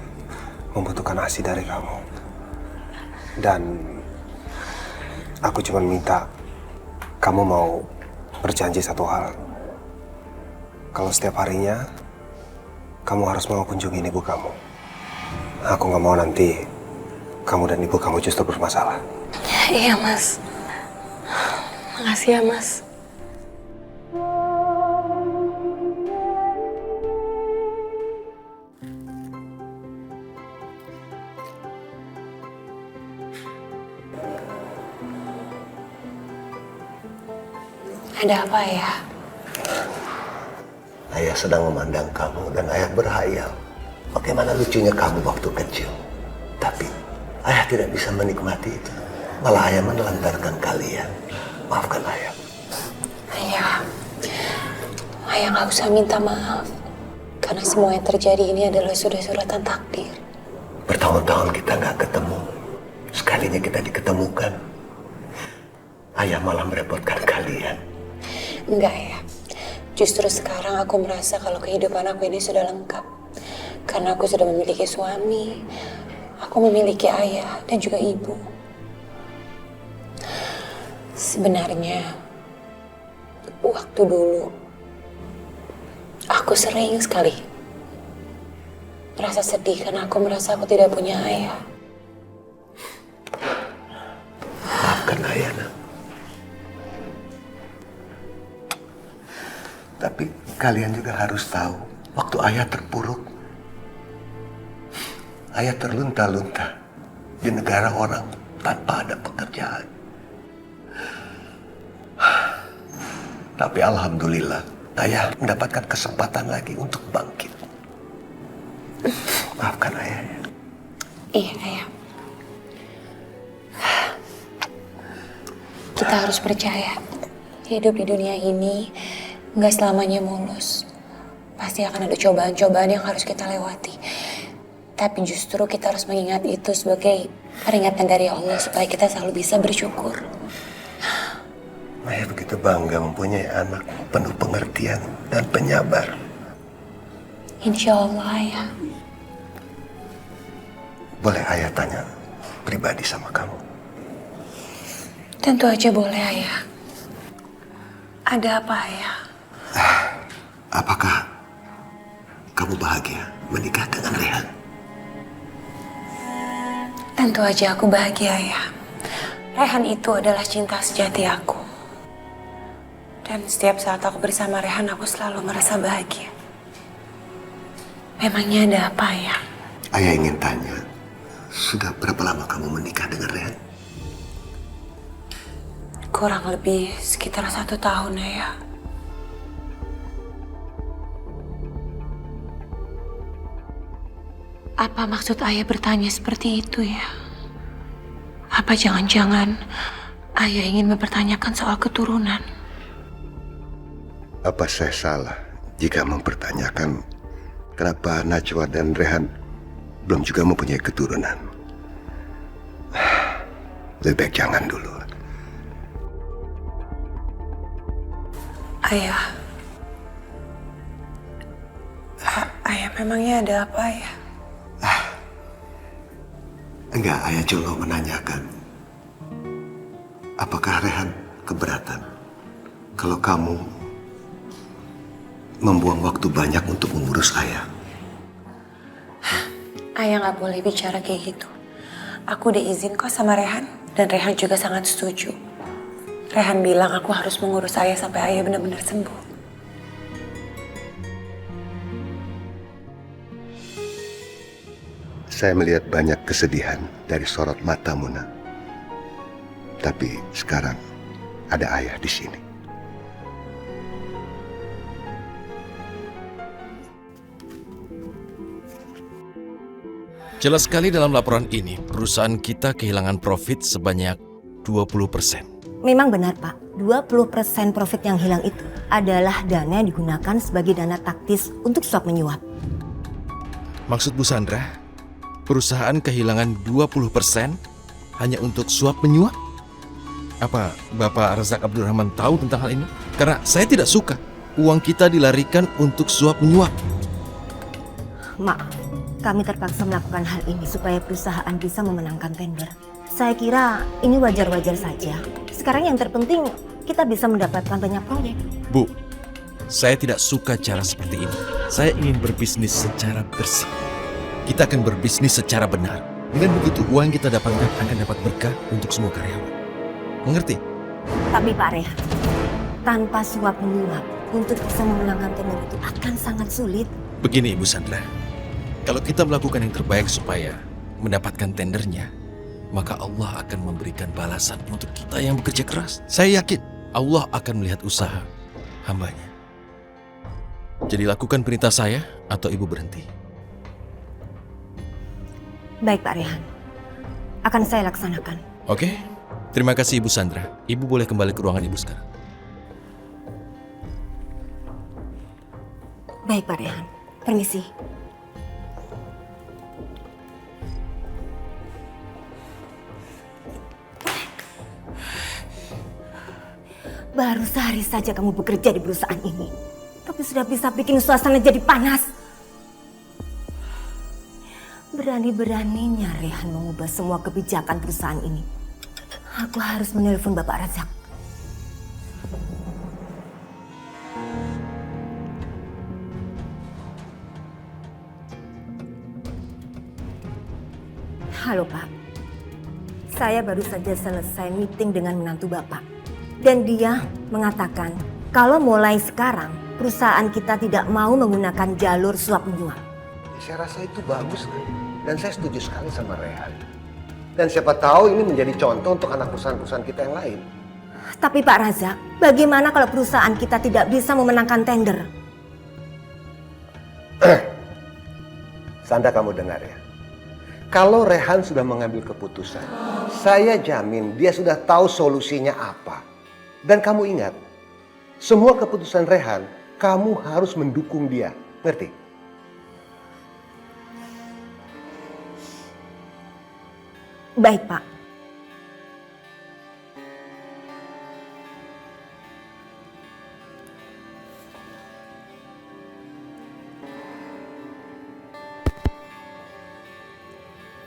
membutuhkan ASI dari kamu. Dan aku cuma minta kamu mau berjanji satu hal. Kalau setiap harinya kamu harus mau kunjungin ibu kamu. Aku nggak mau nanti kamu dan ibu kamu justru bermasalah. Iya, Mas. Makasih ya, Mas. Ada apa ya? Ayah sedang memandang kamu dan ayah berhayal bagaimana lucunya kamu waktu kecil. Tapi ayah tidak bisa menikmati itu. Malah ayah menelantarkan kalian. Maafkan ayah. Ayah nggak usah minta maaf. Karena semua yang terjadi ini adalah sudah suratan takdir. Bertahun-tahun kita nggak ketemu. Sekalinya kita diketemukan. Ayah malah merepotkan kalian. Enggak ya. Justru sekarang aku merasa kalau kehidupan aku ini sudah lengkap. Karena aku sudah memiliki suami, aku memiliki ayah dan juga ibu. Sebenarnya, waktu dulu, aku sering sekali merasa sedih karena aku merasa aku tidak punya ayah. Maafkan ayah, nak. Tapi kalian juga harus tahu, waktu ayah terpuruk, ayah terlunta-lunta di negara orang tanpa ada pekerjaan. Tapi alhamdulillah, ayah mendapatkan kesempatan lagi untuk bangkit. Maafkan ayah ya. Iya, ayah. Kita harus percaya, hidup di dunia ini nggak selamanya mulus. Pasti akan ada cobaan-cobaan yang harus kita lewati. Tapi justru kita harus mengingat itu sebagai peringatan dari Allah supaya kita selalu bisa bersyukur. Ayah begitu bangga mempunyai anak penuh pengertian dan penyabar. Insya Allah, ayah. Boleh ayah tanya pribadi sama kamu? Tentu aja boleh, ayah. Ada apa, ayah? Apakah kamu bahagia menikah dengan Rehan? Tentu aja aku bahagia, ayah. Rehan itu adalah cinta sejati aku. Dan setiap saat aku bersama Rehan, aku selalu merasa bahagia. Memangnya ada apa, ya? Ayah ingin tanya, sudah berapa lama kamu menikah dengan Rehan? Kurang lebih sekitar 1 tahun, ayah. Apa maksud ayah bertanya seperti itu ya? Apa jangan-jangan ayah ingin mempertanyakan soal keturunan? Apa saya salah jika mempertanyakan kenapa Najwa dan Rehan belum juga mempunyai keturunan? Lebih baik jangan dulu. Ayah. Ayah, memangnya ada apa, ayah? Enggak, ayah cuma menanyakan. Apakah Rehan keberatan kalau kamu membuang waktu banyak untuk mengurus ayah? Ayah nggak boleh bicara kayak gitu. Aku udah izin kok sama Rehan. Dan Rehan juga sangat setuju. Rehan bilang aku harus mengurus ayah sampai ayah benar-benar sembuh. Saya melihat banyak kesedihan dari sorot matamu, Nak. Tapi sekarang ada ayah di sini. Jelas sekali dalam laporan ini, perusahaan kita kehilangan profit sebanyak 20%. Memang benar, Pak. 20% profit yang hilang itu adalah dana yang digunakan sebagai dana taktis untuk suap menyuap. Maksud Bu Sandra, perusahaan kehilangan 20% hanya untuk suap menyuap? Apa Bapak Razak Abdurrahman tahu tentang hal ini? Karena saya tidak suka uang kita dilarikan untuk suap menyuap. Maaf, kami terpaksa melakukan hal ini supaya perusahaan bisa memenangkan tender. Saya kira ini wajar-wajar saja. Sekarang yang terpenting kita bisa mendapatkan banyak proyek. Bu, saya tidak suka cara seperti ini. Saya ingin berbisnis secara bersih. Kita akan berbisnis secara benar. Dengan begitu, uang yang kita dapatkan akan dapat berkah untuk semua karyawan. Mengerti? Tapi Pak Rehan, tanpa suap menyuap untuk bisa memenangkan tender itu akan sangat sulit. Begini Ibu Sandra, kalau kita melakukan yang terbaik supaya mendapatkan tendernya, maka Allah akan memberikan balasan untuk kita yang bekerja keras. Saya yakin Allah akan melihat usaha hambanya. Jadi lakukan perintah saya atau Ibu berhenti. Baik Pak Rehan, akan saya laksanakan. Oke? Terima kasih Ibu Sandra. Ibu boleh kembali ke ruangan Ibu sekarang. Baik Pak Rehan, permisi. Baru sehari saja kamu bekerja di perusahaan ini, tapi sudah bisa bikin suasana jadi panas. Berani-beraninya Rehan mengubah semua kebijakan perusahaan ini. Aku harus menelpon Bapak Razak. Halo Pak, saya baru saja selesai meeting dengan menantu Bapak. Dan dia mengatakan kalau mulai sekarang perusahaan kita tidak mau menggunakan jalur suap menyuap. Saya rasa itu bagus kan? Dan saya setuju sekali sama Rehan. Dan siapa tahu ini menjadi contoh untuk anak perusahaan-perusahaan kita yang lain. Tapi Pak Razak, bagaimana kalau perusahaan kita tidak bisa memenangkan tender? Sandra, kamu dengar ya. Kalau Rehan sudah mengambil keputusan, saya jamin dia sudah tahu solusinya apa. Dan kamu ingat, semua keputusan Rehan, kamu harus mendukung dia. Ngerti? Baik, Pak.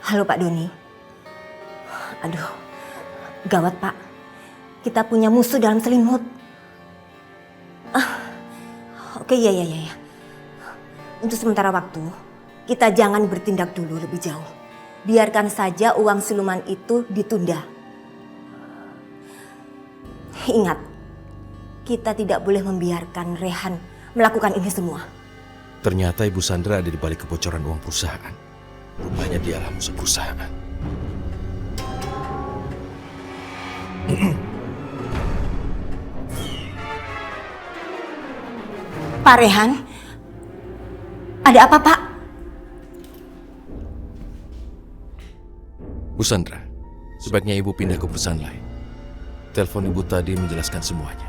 Halo Pak Doni. Aduh, gawat Pak. Kita punya musuh dalam selimut. Oke, ya. Untuk sementara waktu, kita jangan bertindak dulu lebih jauh. Biarkan saja uang siluman itu ditunda. Ingat, kita tidak boleh membiarkan Rehan melakukan ini semua. Ternyata Ibu Sandra ada di balik kebocoran uang perusahaan. Rupanya dialah musuh perusahaan. Pak Rehan, ada apa Pak? Bu Sandra, sebaiknya Ibu pindah ke perusahaan lain. Telepon Ibu tadi menjelaskan semuanya.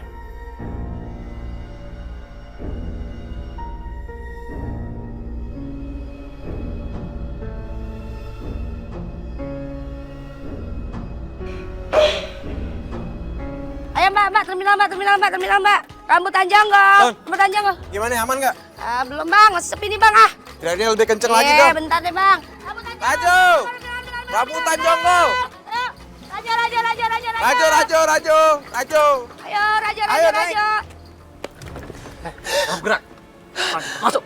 Ayo mbak, terminal mbak. Rambut panjang nggak? Rambut panjang nggak? Gimana, aman nggak? Belum bang, masih sepi nih bang Kira-kira lebih kenceng lagi dong. bentar deh bang. Maju! Rambutan jonggol! Raja. Raju! Ayo, raja. Ayo, naik. Gerak. Masuk.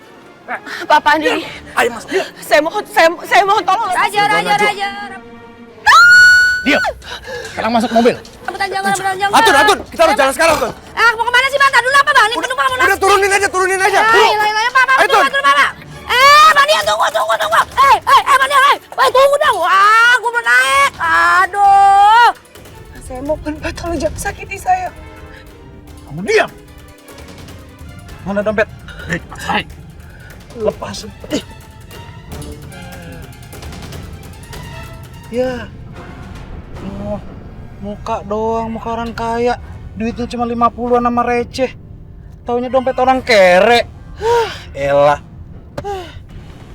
Apa-apaan ini? Ayo masuk. Saya mohon tolong. Raja. Diam. Sekarang masuk mobil. Rambut panjang. Atur, kita harus jalan sekarang, Tun. Mau kemana sih bang? Tadi dulu apa bang? Ini penumpang mau Udah turunin aja. Ayo, Pak. Ayo, Tun. Bang Dian, tunggu. Bang Dian, tunggu dong. Wah, gue mau naik. Aduh. Saya mohon Pak, tolong jangan sakiti saya. Kamu diam. Mana dompet? Hai. Lepas. Ya. Muka doang, muka orang kaya. Duitnya cuma 50-an sama receh. Taunya dompet orang kere. Elah.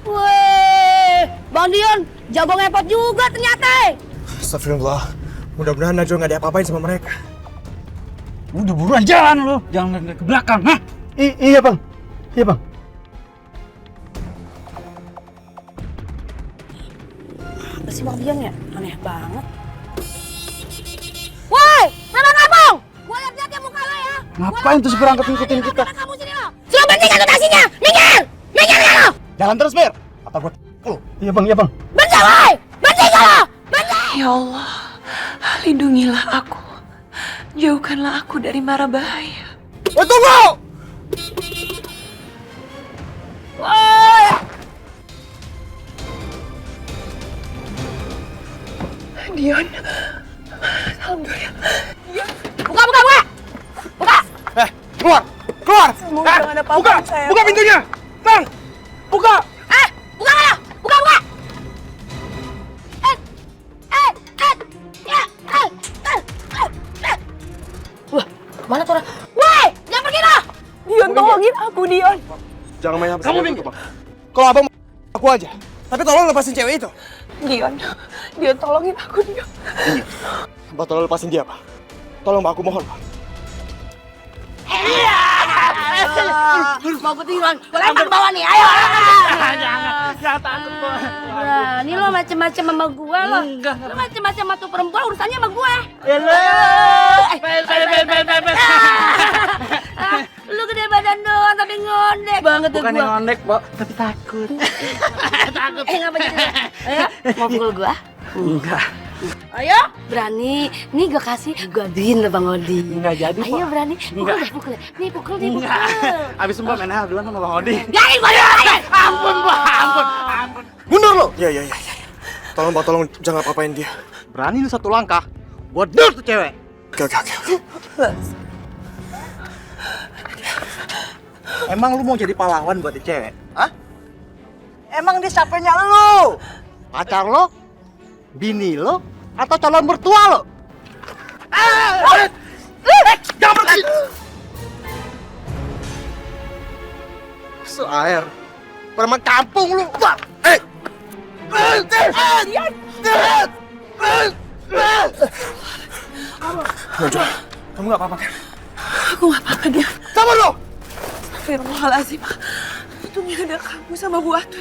Weh, Bang Dion, jago ngepot juga ternyata. Astagfirullah. Mudah-mudahan Najwa nggak diapa-apain sama mereka. Udah buruan jalan lu. Jangan lihat ke belakang, ha? Iya bang. Apa sih Bang Dion ya? Aneh banget. Woi, ngabang! Gue lihat ya muka lo ya. Ngapain tuh supir angkot ngikutin kita? Kamu sini lo. Suruh berhentikan tuh taksinya. Minggir kan lo. Jalan terus, Mir. Atau gue Iya bang, iya bang. Ya Allah, lindungilah aku. Jauhkanlah aku dari mara bahaya. Tunggu! Dion. Alhamdulillah. Buka! Keluar! Keluar! Semoga jangan ada apa-apa, Buka! sayang. Buka pintunya! Bang! Buka! Mana tuh orang? Woi, jangan pergi dah! Dion, tolongin aku, Dion. Jangan main Kamu pinggir! Kalau abang aku aja. Tapi tolong lepasin cewek itu. Dion, tolongin aku, Dion. Mbak tolong lepasin dia, Pak. Tolong Mbak, aku mohon, Pak. Mau ketiduran, gue lempar ke bawah nih, ayo! Jangan takut Bang. Ini lo macem-macem sama gue lo. Lo macem-macem sama tuh perempuan urusannya sama gue. Lu gede badan doang tapi ngondek banget tuh Bukan gue. yang ngondek, Mbak, tapi takut. Takut. Ngapa jadi? Ayo, mau pukul gue? Enggak. Ayo, berani. Nih gue kasih godin lo Bang Odi. Enggak jadi, Ayo Pak. berani. Enggak. Pukul. Nih pukul. Abis Mbak main hal duluan sama Bang Odi. Jangan gue. Ampun, Mbak, ampun. Mundur lo! Iya. Tolong, Mbak, tolong jangan apa-apain dia. Berani lu satu langkah, gua dul tuh cewek. Oke. Emang lu mau jadi pahlawan buat di cewek? Hah? Emang dia siapanya lu? Pacar lo? Bini lo? Atau calon mertua lo? Jangan pergi! Air. Preman kampung lu. Najwa, kamu gak apa-apa kan? Aku gak apa-apa, Dion. Sabar lo! Astagfirullahaladzim. Untungnya ada kamu sama Bu Atun.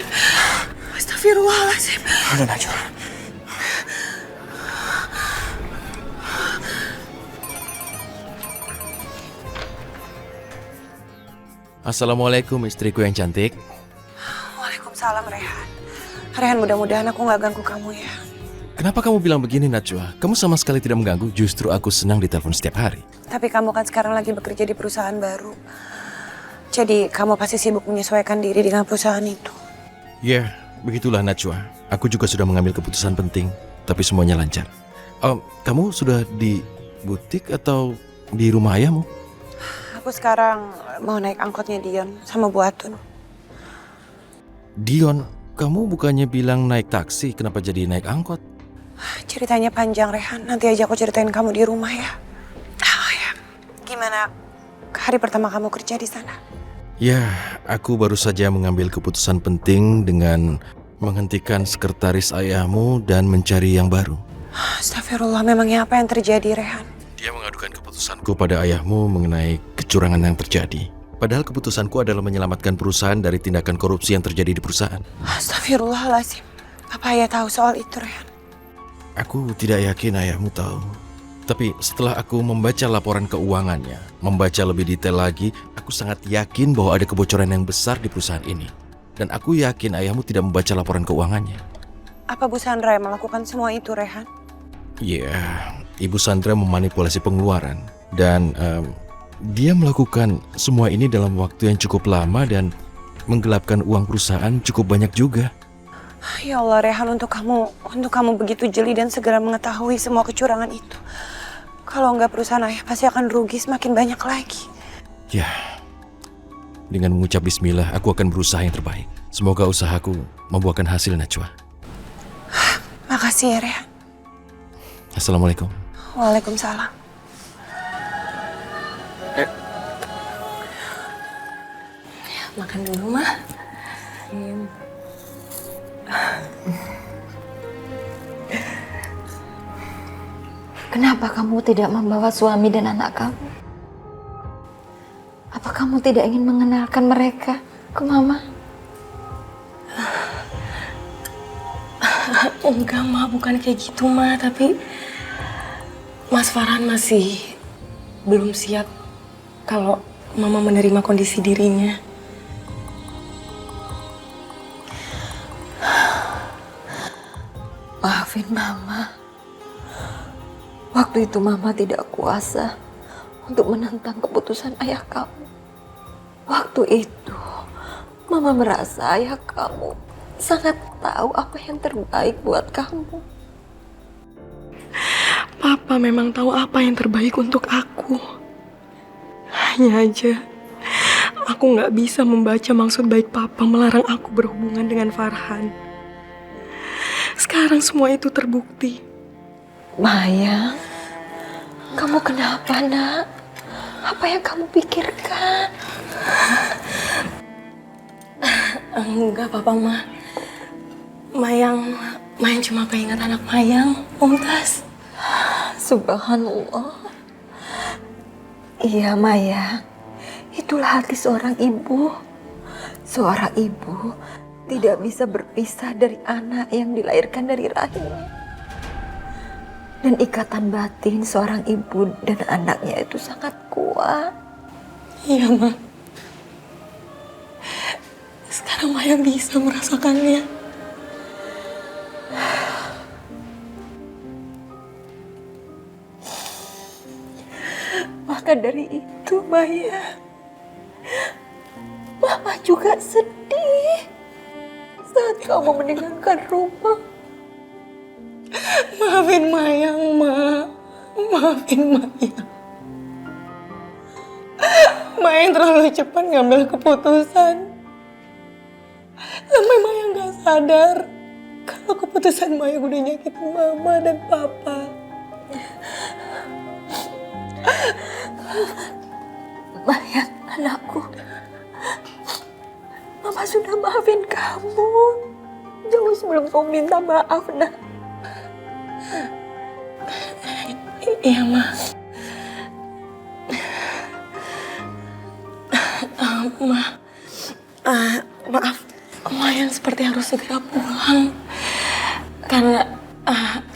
Astagfirullahaladzim. Ada Najwa. Assalamualaikum istriku yang cantik. Waalaikumsalam, Rehan. Rehan, mudah-mudahan aku gak ganggu kamu ya. Kenapa kamu bilang begini Najwa? Kamu sama sekali tidak mengganggu, justru aku senang ditelepon setiap hari. Tapi kamu kan sekarang lagi bekerja di perusahaan baru. Jadi kamu pasti sibuk menyesuaikan diri dengan perusahaan itu. Ya, begitulah Najwa. Aku juga sudah mengambil keputusan penting, tapi semuanya lancar. Kamu sudah di butik atau di rumah ayahmu? Aku sekarang mau naik angkotnya Dion sama Bu Atun. Dion, kamu bukannya bilang naik taksi, kenapa jadi naik angkot? Ceritanya panjang, Rehan. Nanti aja aku ceritain kamu di rumah ya. Oh ya, gimana hari pertama kamu kerja di sana? Ya, aku baru saja mengambil keputusan penting dengan menghentikan sekretaris ayahmu dan mencari yang baru. Astagfirullah, memangnya apa yang terjadi, Rehan? Dia mengadukan keputusanku pada ayahmu mengenai kecurangan yang terjadi. Padahal keputusanku adalah menyelamatkan perusahaan dari tindakan korupsi yang terjadi di perusahaan. Astagfirullahaladzim. Apa ayah tahu soal itu, Rehan? Aku tidak yakin ayahmu tahu. Tapi setelah aku membaca laporan keuangannya, membaca lebih detail lagi, aku sangat yakin bahwa ada kebocoran yang besar di perusahaan ini. Dan aku yakin ayahmu tidak membaca laporan keuangannya. Apa Bu Sandra yang melakukan semua itu, Rehan? Ya, Ibu Sandra memanipulasi pengeluaran. Dan dia melakukan semua ini dalam waktu yang cukup lama dan menggelapkan uang perusahaan cukup banyak juga. Ya Allah, Rehan, untuk kamu begitu jeli dan segera mengetahui semua kecurangan itu. Kalau nggak perusahaan ayah pasti akan rugi semakin banyak lagi. Ya, dengan mengucap bismillah, aku akan berusaha yang terbaik. Semoga usahaku membuahkan hasil, Najwa. Makasih ya, Rehan. Assalamualaikum. Waalaikumsalam. Makan dulu, Mah. Kenapa kamu tidak membawa suami dan anak kamu? Apa kamu tidak ingin mengenalkan mereka ke Mama? Enggak, Ma. Bukan kayak gitu, Ma. Tapi Mas Farhan masih belum siap kalau Mama menerima kondisi dirinya. Maafin Mama. Waktu itu Mama tidak kuasa untuk menentang keputusan ayah kamu. Waktu itu Mama merasa ayah kamu sangat tahu apa yang terbaik buat kamu. Papa memang tahu apa yang terbaik untuk aku. Hanya aja, aku nggak bisa membaca maksud baik Papa melarang aku berhubungan dengan Farhan. Sekarang semua itu terbukti. Maya, kamu kenapa, Nak? Apa yang kamu pikirkan? Enggak, Papa, Ma. Mayang cuma keinget anak Mayang, Mumtaz. Subhanallah. Iya, Maya. Itulah hati seorang ibu. Seorang ibu tidak bisa berpisah dari anak yang dilahirkan dari rahimnya. Dan ikatan batin seorang ibu dan anaknya itu sangat kuat. Iya, Ma. Sekarang Mayang bisa merasakannya. Maka dari itu, Maya, Mama juga sedih saat kamu meninggalkan rumah. Maafin Mayang, Ma. Maafin Mayang. Mayang terlalu cepat ngambil keputusan. Sampai Mayang gak sadar kalau keputusan Mayang udah nyakitin Mama dan Papa. Maya, anakku, Mama sudah maafin kamu jauh sebelum kamu minta maaf, Nak. Iya, Ma. Maaf, Mayang seperti harus segera pulang. Karena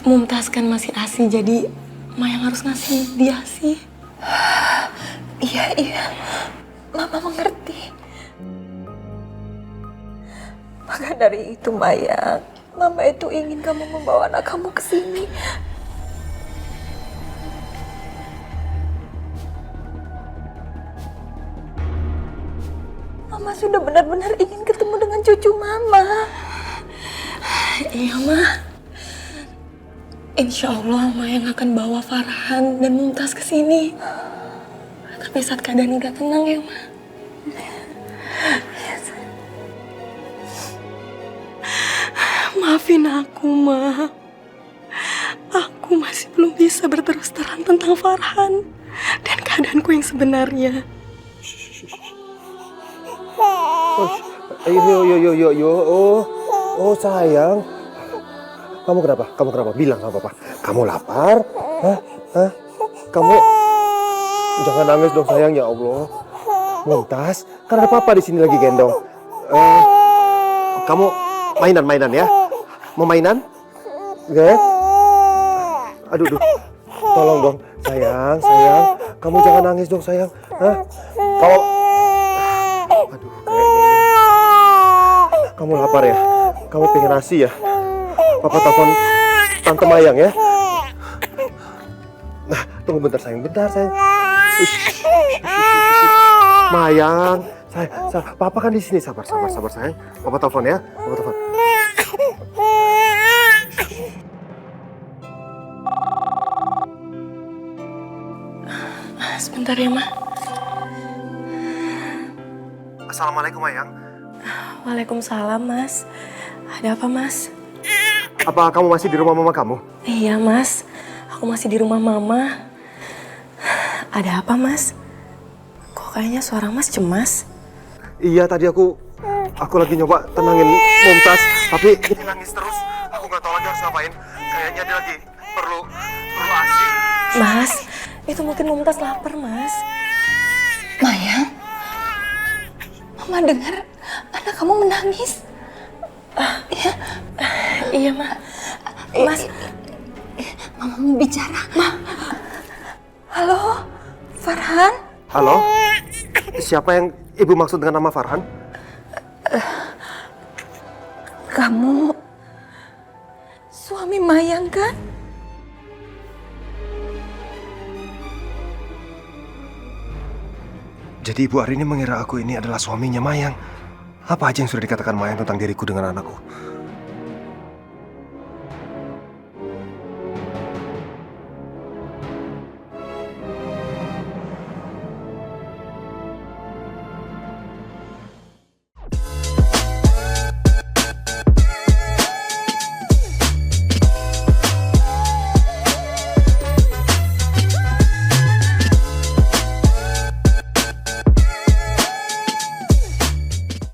Mumtaz kan masih ASI, jadi Mayang harus ngasih dia ASI. Iya, Mama mengerti. Maka dari itu, Maya, Mama itu ingin kamu membawa anak kamu ke sini. Mama sudah benar-benar ingin ketemu dengan cucu Mama. Iya, Ma. Insya Allah Mayang akan bawa Farhan dan Mumtaz ke sini. Tapi saat keadaan udah tenang ya, Ma. Maafin aku, Ma. Aku masih belum bisa berterus terang tentang Farhan dan keadaanku yang sebenarnya. Yo. Oh sayang. Kamu kenapa? Bilang sama papa. Kamu lapar? Hah? Kamu jangan nangis dong sayang, ya Allah. Mumtaz, kan ada papa di sini lagi gendong. Kamu mainan ya? Mau mainan? Gak? Aduh. Tolong dong, sayang. Kamu jangan nangis dong sayang. Hah? Kamu lapar ya? Kamu pengen nasi ya? Papa telepon Tante Mayang ya? Nah, tunggu bentar sayang. Mayang, sayang. Papa kan di sini. Sabar sayang. Papa telepon ya. Sebentar ya, Ma. Assalamualaikum Mayang. Waalaikumsalam, Mas. Ada apa, Mas? Apa kamu masih di rumah mama kamu? Iya, Mas. Aku masih di rumah Mama. Ada apa, Mas? Kok kayaknya suara Mas cemas? Iya, tadi aku lagi nyoba tenangin Mumtaz, tapi dia nangis terus. Aku nggak tahu lagi harus ngapain. Kayaknya dia lagi perlu ASI. Mas, itu mungkin Mumtaz lapar, Mas. Maya, Mama dengar anak kamu menangis. Iya, Ma. Mas, Mama mau bicara. Halo, Farhan? Halo? Siapa yang ibu maksud dengan nama Farhan? suami Mayang kan? Jadi Ibu Arini mengira aku ini adalah suaminya Mayang. Apa aja yang sudah dikatakan Mayang tentang diriku dengan anakku?